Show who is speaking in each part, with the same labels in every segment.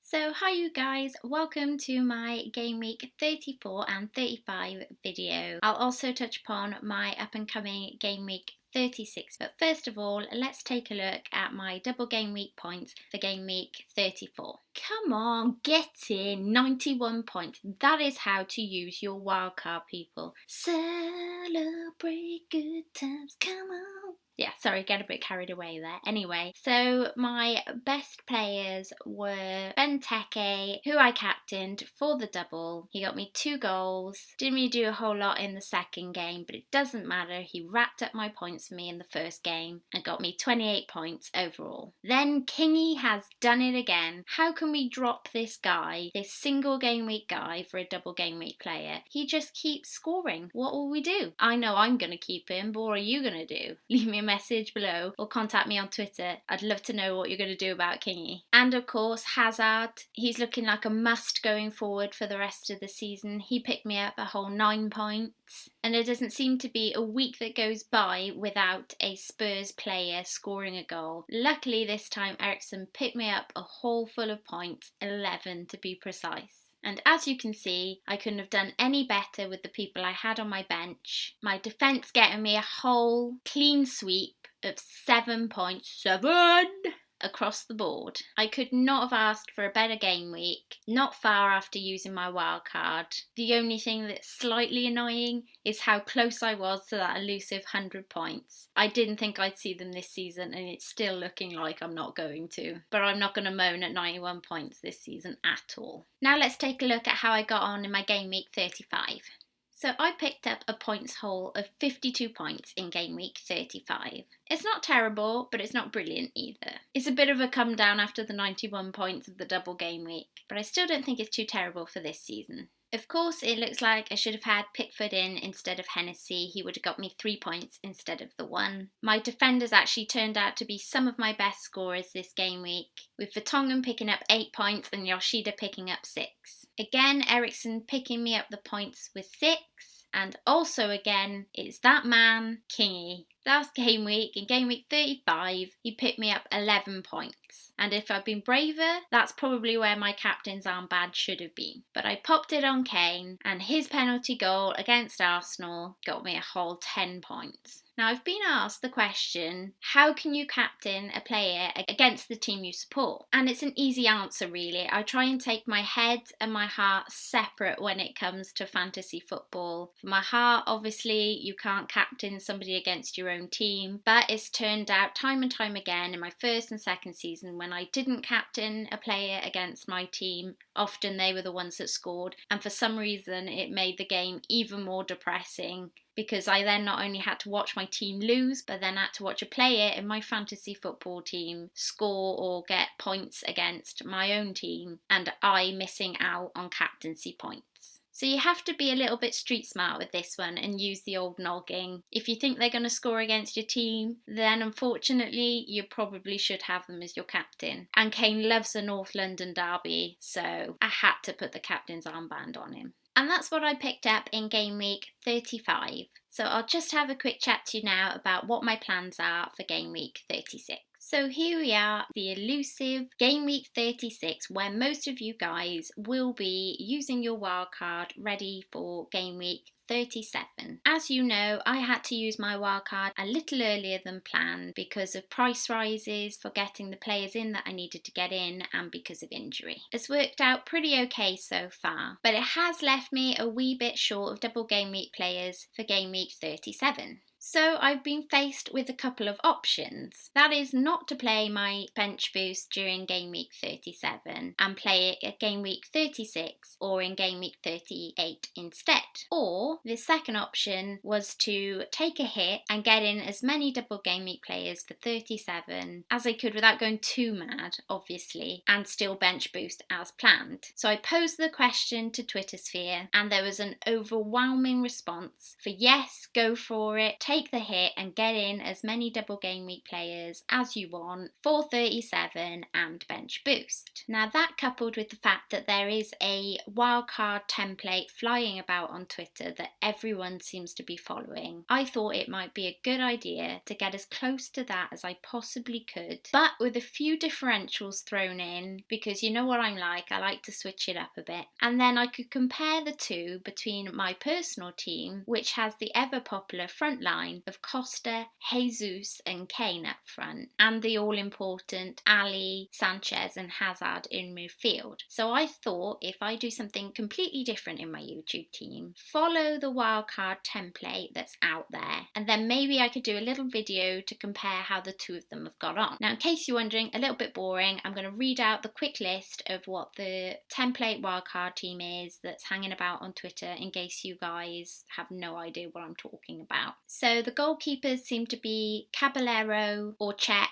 Speaker 1: So hi you guys, welcome to my Game Week 34 and 35 video. I'll also touch upon my up and coming Game Week 36, but first of all let's take a look at my double Game Week points for Game Week 34. Come on, get in, 91 points. That is how to use your wildcard, people. Celebrate good times, come on. Yeah, sorry, get a bit carried away there. Anyway, so my best players were Benteke, who I captained for the double. He got me 2 goals. Didn't really do a whole lot in the second game, but it doesn't matter. He wrapped up my points for me in the first game and got me 28 points overall. Then Kingy has done it again. How can we drop this guy, this single game week guy, for a double game week player? He just keeps scoring. What will we do? I know I'm going to keep him, but what are you going to do? Leave me a message below or contact me on Twitter. I'd love to know what you're going to do about Kingy. And of course, Hazard. He's looking like a must going forward for the rest of the season. He picked me up a whole 9 points. And there doesn't seem to be a week that goes by without a Spurs player scoring a goal. Luckily this time Eriksen picked me up a haul full of points, 11 to be precise. And as you can see, I couldn't have done any better with the people I had on my bench. My defence getting me a whole clean sweep of 7 points. 7! Across the board. I could not have asked for a better game week, not far after using my wild card. The only thing that's slightly annoying is how close I was to that elusive 100 points. I didn't think I'd see them this season and it's still looking like I'm not going to. But I'm not going to moan at 91 points this season at all. Now let's take a look at how I got on in my game week 35. So I picked up a points haul of 52 points in game week 35. It's not terrible, but it's not brilliant either. It's a bit of a come down after the 91 points of the double game week, but I still don't think it's too terrible for this season. Of course, it looks like I should have had Pickford in instead of Hennessy. He would have got me 3 points instead of the 1. My defenders actually turned out to be some of my best scorers this game week, with Vertonghen picking up 8 points and Yoshida picking up 6. Again, Eriksen picking me up the points with 6. And also again, it's that man, Kingy. Last game week, in game week 35, he picked me up 11 points. And if I'd been braver, that's probably where my captain's armband should have been. But I popped it on Kane, and his penalty goal against Arsenal got me a whole 10 points. Now, I've been asked the question, how can you captain a player against the team you support? And it's an easy answer, really. I try and take my head and my heart separate when it comes to fantasy football. For my heart, obviously, you can't captain somebody against your own team, but it's turned out time and time again in my first and second season when I didn't captain a player against my team, often they were the ones that scored, and for some reason it made the game even more depressing, because I then not only had to watch my team lose, but then had to watch a player in my fantasy football team score or get points against my own team, and I missing out on captaincy points. So you have to be a little bit street smart with this one and use the old nogging. If you think they're going to score against your team, then unfortunately you probably should have them as your captain. And Kane loves the North London derby, so I had to put the captain's armband on him. And that's what I picked up in game week 35. So I'll just have a quick chat to you now about what my plans are for game week 36. So here we are, the elusive game week 36, where most of you guys will be using your wildcard ready for game week 37. As you know, I had to use my wildcard a little earlier than planned because of price rises for getting the players in that I needed to get in and because of injury. It's worked out pretty okay so far, but it has left me a wee bit short of double game week players for game week 37. So I've been faced with a couple of options. That is not to play my bench boost during game week 37 and play it at game week 36 or in game week 38 instead. Or the second option was to take a hit and get in as many double game week players for 37 as I could without going too mad, obviously, and still bench boost as planned. So I posed the question to Twitter Sphere and there was an overwhelming response for yes, go for it, take take the hit and get in as many double game week players as you want for 37 and bench boost. Now that, coupled with the fact that there is a wildcard template flying about on Twitter that everyone seems to be following, I thought it might be a good idea to get as close to that as I possibly could, but with a few differentials thrown in, because you know what I'm like, I like to switch it up a bit. And then I could compare the two between my personal team, which has the ever popular front line of Costa, Jesus and Kane up front, and the all-important Ali, Sanchez and Hazard in midfield. So I thought, if I do something completely different in my YouTube team, follow the wildcard template that's out there, and then maybe I could do a little video to compare how the two of them have got on. Now, in case you're wondering, a little bit boring, I'm going to read out the quick list of what the template wildcard team is that's hanging about on Twitter, in case you guys have no idea what I'm talking about. So the goalkeepers seem to be Caballero or Cech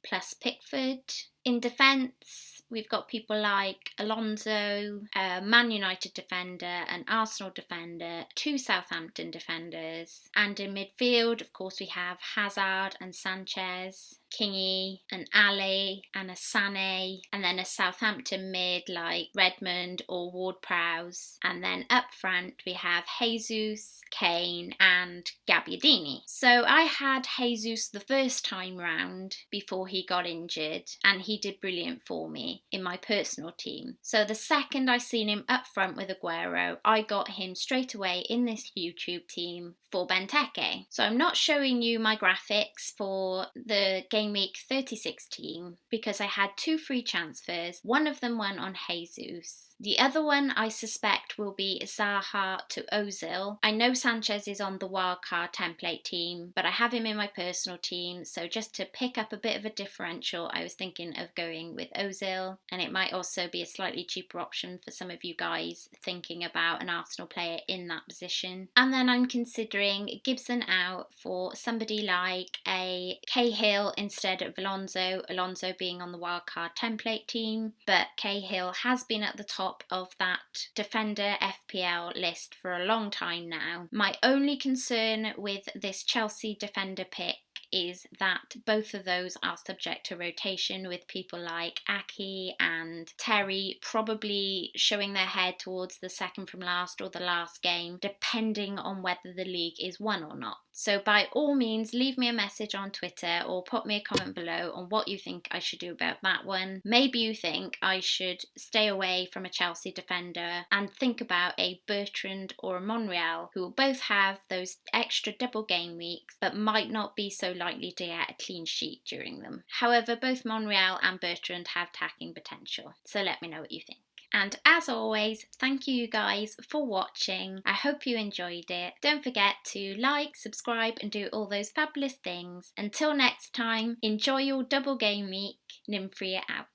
Speaker 1: plus Pickford. In defence, we've got people like Alonso, a Man United defender, an Arsenal defender, 2 Southampton defenders. And in midfield, of course, we have Hazard and Sanchez, Kingy, an Ali and a Sané, and then a Southampton mid like Redmond or Ward-Prowse. And then up front we have Jesus, Kane and Gabbiadini. So I had Jesus the first time round before he got injured, and he did brilliant for me in my personal team. So the second I seen him up front with Aguero, I got him straight away in this YouTube team for Benteke. So I'm not showing you my graphics for the game week 36 team because I had 2 free transfers. One of them went on Jesus. The other one I suspect will be Zaha to Ozil. I know Sanchez is on the wildcard template team, but I have him in my personal team, so just to pick up a bit of a differential, I was thinking of going with Ozil, and it might also be a slightly cheaper option for some of you guys thinking about an Arsenal player in that position. And then I'm considering Gibson out for somebody like a Cahill instead of Alonso, Alonso being on the wildcard template team, but Cahill has been at the top of that defender FPL list for a long time now. My only concern with this Chelsea defender pick is that both of those are subject to rotation, with people like Aki and Terry probably showing their head towards the second from last or the last game, depending on whether the league is won or not. So by all means, leave me a message on Twitter or put me a comment below on what you think I should do about that one. Maybe you think I should stay away from a Chelsea defender and think about a Bertrand or a Monreal, who will both have those extra double game weeks but might not be so likely to get a clean sheet during them. However, both Monreal and Bertrand have attacking potential, so let me know what you think. And as always, thank you guys for watching. I hope you enjoyed it. Don't forget to like, subscribe and do all those fabulous things. Until next time, enjoy your double game week. Nymphria out.